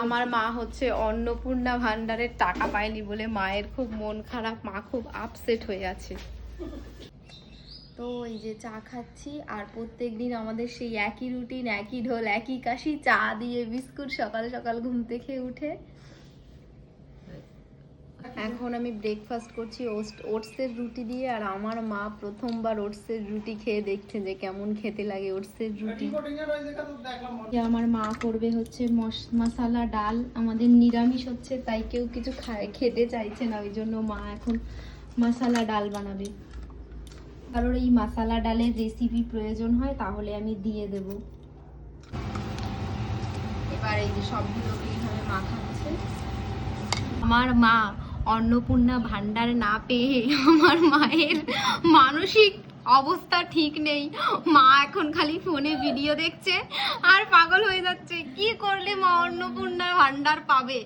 আমার মা হচ্ছে অন্নপূর্ণা ভান্ডারের টাকা পায়নি বলে মায়ের খুব মন খারাপ, মা খুব আপসেট হয়ে আছে। তো এই যে চা খাচ্ছি, আর প্রত্যেকদিন আমাদের সেই একই রুটিন, একই ঢোল, একই কাশি, চা দিয়ে বিস্কুট সকাল সকাল ঘুম থেকে উঠে। এখন আমি ব্রেকফাস্ট করছি ওটসের রুটি দিয়ে, আর আমার মা প্রথমবার ওটসের রুটি খেয়ে দেখছে যে কেমন খেতে লাগে ওটসের রুটি। আমার মা করবে হচ্ছে মশলা ডাল, আমাদের নিরামিষ হচ্ছে তাই কেউ কিছু খেতে চাইছে না, ওই জন্য মা এখন মশলা ডাল বানাবে। কারোর এই মশলা ডালের রেসিপি প্রয়োজন হয় তাহলে আমি দিয়ে দেব। এবার এই যে সবগুলোকে এইভাবে মাখাচ্ছে। আমার মা অন্নপূর্ণা ভান্ডার না পেয়ে আমার মায়ের মানসিক অবস্থা ঠিক নেই, মা এখন খালি ফোনে ভিডিও দেখছে আর পাগল হয়ে যাচ্ছে। কি করলে মা অন্নপূর্ণা ভান্ডার পাবে?